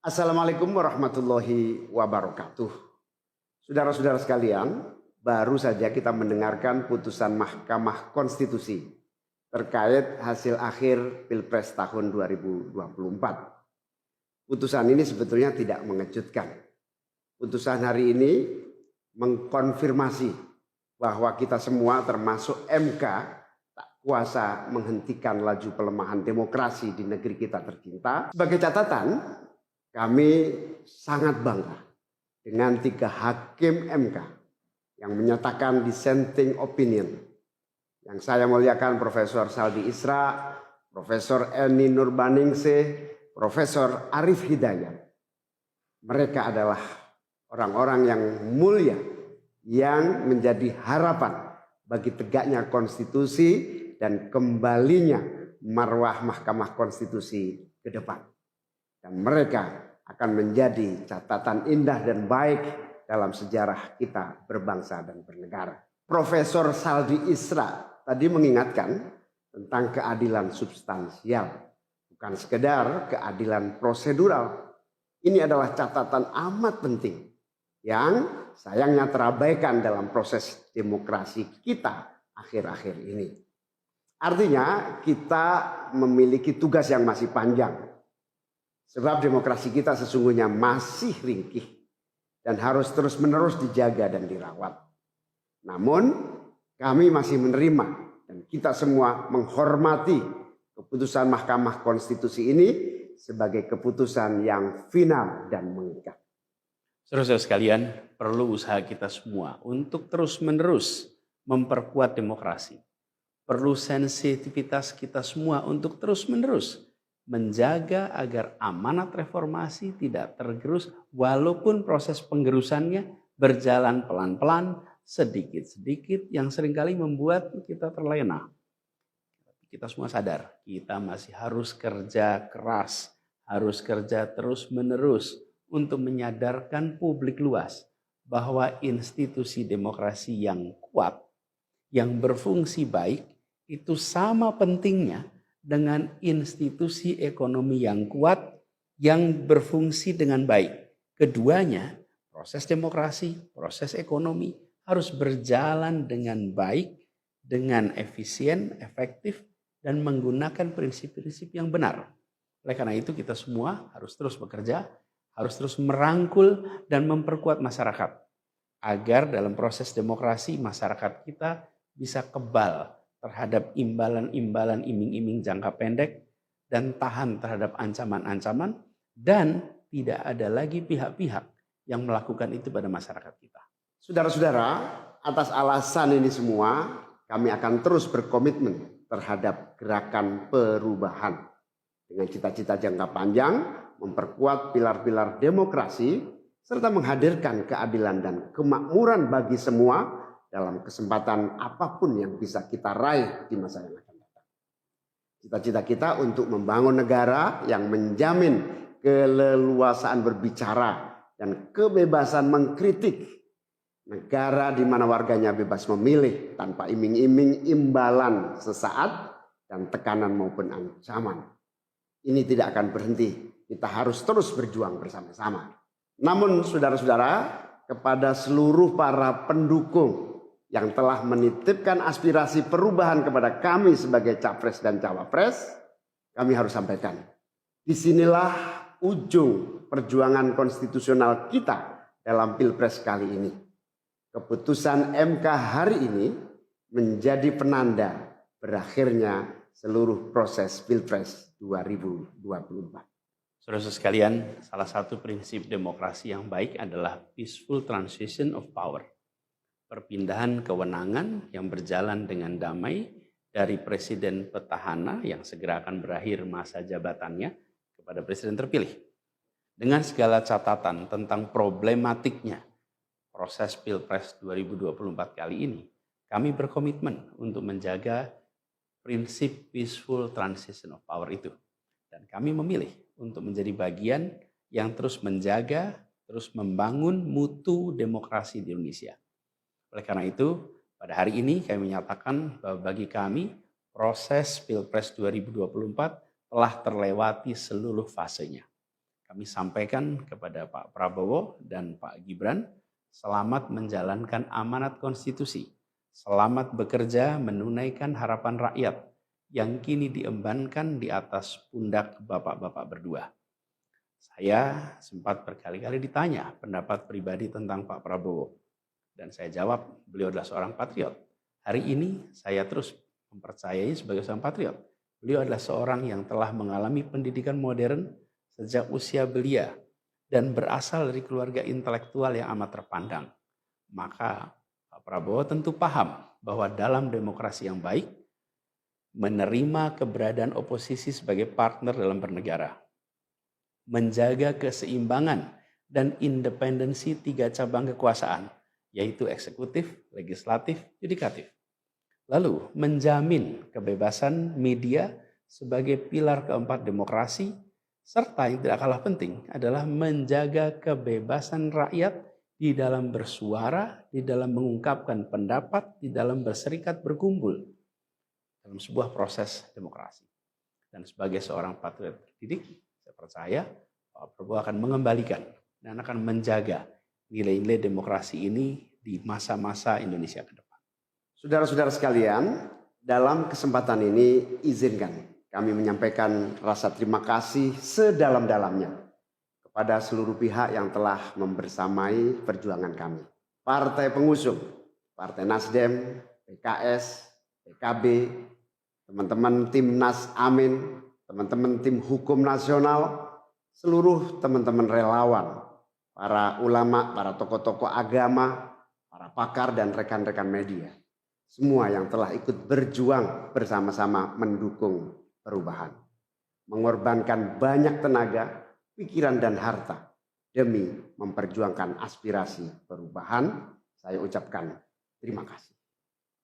Assalamualaikum warahmatullahi wabarakatuh. Saudara-saudara sekalian, baru saja kita mendengarkan putusan Mahkamah Konstitusi terkait hasil akhir Pilpres tahun 2024. Putusan ini sebetulnya tidak mengejutkan. Putusan hari ini mengkonfirmasi bahwa kita semua termasuk MK tak kuasa menghentikan laju pelemahan demokrasi di negeri kita tercinta. Sebagai catatan, kami sangat bangga dengan 3 hakim MK yang menyatakan dissenting opinion. Yang saya muliakan Profesor Saldi Isra, Profesor Eni Nurbaningsih, Profesor Arif Hidayat. Mereka adalah orang-orang yang mulia yang menjadi harapan bagi tegaknya konstitusi dan kembalinya marwah Mahkamah Konstitusi ke depan. Dan mereka akan menjadi catatan indah dan baik dalam sejarah kita berbangsa dan bernegara. Profesor Saldi Isra tadi mengingatkan tentang keadilan substansial, bukan sekedar keadilan prosedural. Ini adalah catatan amat penting yang sayangnya terabaikan dalam proses demokrasi kita akhir-akhir ini. Artinya kita memiliki tugas yang masih panjang. Sebab demokrasi kita sesungguhnya masih ringkih dan harus terus-menerus dijaga dan dirawat. Namun kami masih menerima dan kita semua menghormati keputusan Mahkamah Konstitusi ini sebagai keputusan yang final dan mengikat. Saudara-saudara sekalian, perlu usaha kita semua untuk terus-menerus memperkuat demokrasi. Perlu sensitivitas kita semua untuk terus-menerus menjaga agar amanat reformasi tidak tergerus walaupun proses penggerusannya berjalan pelan-pelan, sedikit-sedikit yang seringkali membuat kita terlena. Kita semua sadar, kita masih harus kerja keras, harus kerja terus-menerus untuk menyadarkan publik luas bahwa institusi demokrasi yang kuat, yang berfungsi baik, itu sama pentingnya dengan institusi ekonomi yang kuat, yang berfungsi dengan baik. Keduanya, proses demokrasi, proses ekonomi harus berjalan dengan baik, dengan efisien, efektif, dan menggunakan prinsip-prinsip yang benar. Oleh karena itu kita semua harus terus bekerja, harus terus merangkul dan memperkuat masyarakat. Agar dalam proses demokrasi masyarakat kita bisa kebal terhadap imbalan-imbalan iming-iming jangka pendek dan tahan terhadap ancaman-ancaman dan tidak ada lagi pihak-pihak yang melakukan itu pada masyarakat kita. Saudara-saudara, atas alasan ini semua kami akan terus berkomitmen terhadap gerakan perubahan dengan cita-cita jangka panjang, memperkuat pilar-pilar demokrasi serta menghadirkan keadilan dan kemakmuran bagi semua dalam kesempatan apapun yang bisa kita raih di masa yang akan datang. Cita-cita kita untuk membangun negara yang menjamin keleluasaan berbicara dan kebebasan mengkritik. Negara di mana warganya bebas memilih tanpa iming-iming imbalan sesaat dan tekanan maupun ancaman. Ini tidak akan berhenti. Kita harus terus berjuang bersama-sama. Namun saudara-saudara, kepada seluruh para pendukung yang telah menitipkan aspirasi perubahan kepada kami sebagai capres dan cawapres, kami harus sampaikan. Disinilah ujung perjuangan konstitusional kita dalam Pilpres kali ini. Keputusan MK hari ini menjadi penanda berakhirnya seluruh proses Pilpres 2024. Saudara sekalian, salah satu prinsip demokrasi yang baik adalah peaceful transition of power. Perpindahan kewenangan yang berjalan dengan damai dari presiden petahana yang segera akan berakhir masa jabatannya kepada presiden terpilih. Dengan segala catatan tentang problematiknya proses Pilpres 2024 kali ini, kami berkomitmen untuk menjaga prinsip peaceful transition of power itu. Dan kami memilih untuk menjadi bagian yang terus menjaga, terus membangun mutu demokrasi di Indonesia. Oleh karena itu, pada hari ini kami menyatakan bahwa bagi kami proses Pilpres 2024 telah terlewati seluruh fasenya. kami sampaikan kepada Pak Prabowo dan Pak Gibran, selamat menjalankan amanat konstitusi, selamat bekerja menunaikan harapan rakyat yang kini diembankan di atas pundak bapak-bapak berdua. Saya sempat berkali-kali ditanya pendapat pribadi tentang Pak Prabowo, dan saya jawab, beliau adalah seorang patriot. Hari ini saya terus mempercayai sebagai seorang patriot. Beliau adalah seorang yang telah mengalami pendidikan modern sejak usia belia dan berasal dari keluarga intelektual yang amat terpandang. Maka Pak Prabowo tentu paham bahwa dalam demokrasi yang baik, menerima keberadaan oposisi sebagai partner dalam bernegara, menjaga keseimbangan dan independensi 3 cabang kekuasaan, yaitu eksekutif, legislatif, yudikatif. Lalu menjamin kebebasan media sebagai pilar keempat demokrasi, serta yang tidak kalah penting adalah menjaga kebebasan rakyat di dalam bersuara, di dalam mengungkapkan pendapat, di dalam berserikat berkumpul dalam sebuah proses demokrasi. Dan sebagai seorang patriot terdidik, saya percaya Pak Prabowo akan mengembalikan dan akan menjaga nilai-nilai demokrasi ini di masa-masa Indonesia ke depan. Saudara-saudara sekalian, dalam kesempatan ini izinkan kami menyampaikan rasa terima kasih sedalam-dalamnya kepada seluruh pihak yang telah membersamai perjuangan kami. Partai pengusung, Partai Nasdem, PKS, PKB, teman-teman Timnas Amin, teman-teman tim hukum nasional, seluruh teman-teman relawan, para ulama, para tokoh-tokoh agama, para pakar dan rekan-rekan media. Semua yang telah ikut berjuang bersama-sama mendukung perubahan. Mengorbankan banyak tenaga, pikiran dan harta demi memperjuangkan aspirasi perubahan. Saya ucapkan terima kasih.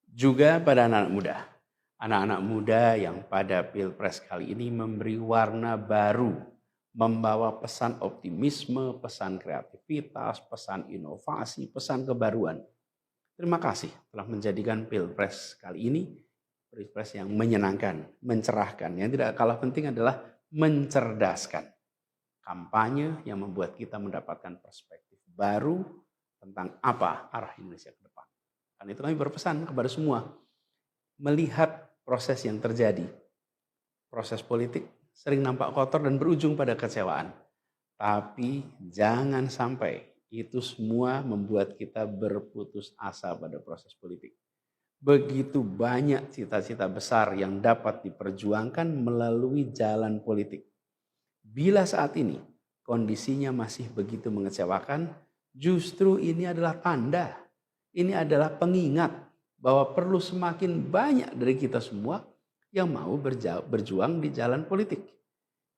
Juga pada anak-anak muda yang pada Pilpres kali ini memberi warna baru, membawa pesan optimisme, pesan kreativitas, pesan inovasi, pesan kebaruan. Terima kasih telah menjadikan Pilpres kali ini Pilpres yang menyenangkan, mencerahkan. Yang tidak kalah penting adalah mencerdaskan. Kampanye yang membuat kita mendapatkan perspektif baru tentang apa arah Indonesia ke depan. Dan itu kami berpesan kepada semua, melihat proses yang terjadi. Proses politik sering nampak kotor dan berujung pada kecewaan. Tapi jangan sampai itu semua membuat kita berputus asa pada proses politik. Begitu banyak cita-cita besar yang dapat diperjuangkan melalui jalan politik. Bila saat ini kondisinya masih begitu mengecewakan, justru ini adalah tanda, ini adalah pengingat bahwa perlu semakin banyak dari kita semua yang mau berjuang di jalan politik.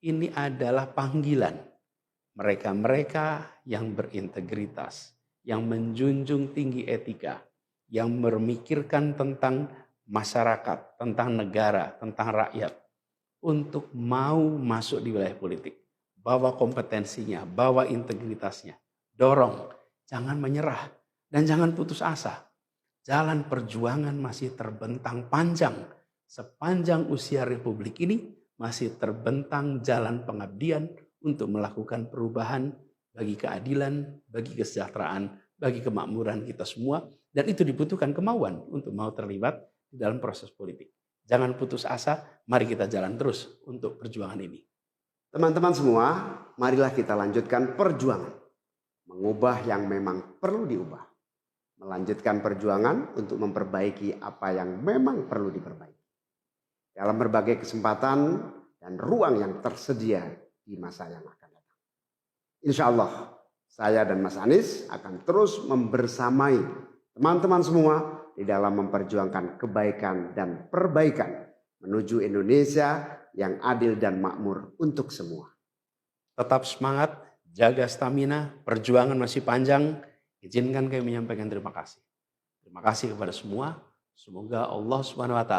Ini adalah panggilan. Mereka-mereka yang berintegritas, yang menjunjung tinggi etika, yang memikirkan tentang masyarakat, tentang negara, tentang rakyat, untuk mau masuk di wilayah politik. Bawa kompetensinya, bawa integritasnya, dorong, jangan menyerah, dan jangan putus asa. Jalan perjuangan masih terbentang panjang. Sepanjang usia Republik ini masih terbentang jalan pengabdian untuk melakukan perubahan bagi keadilan, bagi kesejahteraan, bagi kemakmuran kita semua. Dan itu dibutuhkan kemauan untuk mau terlibat di dalam proses politik. Jangan putus asa, mari kita jalan terus untuk perjuangan ini. Teman-teman semua, marilah kita lanjutkan perjuangan. Mengubah yang memang perlu diubah. Melanjutkan perjuangan untuk memperbaiki apa yang memang perlu diperbaiki. Dalam berbagai kesempatan dan ruang yang tersedia di masa yang akan datang. Insya Allah, saya dan Mas Anies akan terus membersamai teman-teman semua di dalam memperjuangkan kebaikan dan perbaikan menuju Indonesia yang adil dan makmur untuk semua. Tetap semangat, jaga stamina, perjuangan masih panjang. Izinkan kami menyampaikan terima kasih. Terima kasih kepada semua. Semoga Allah SWT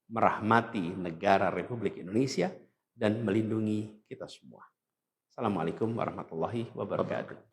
merahmati negara Republik Indonesia dan melindungi kita semua. Assalamualaikum warahmatullahi wabarakatuh.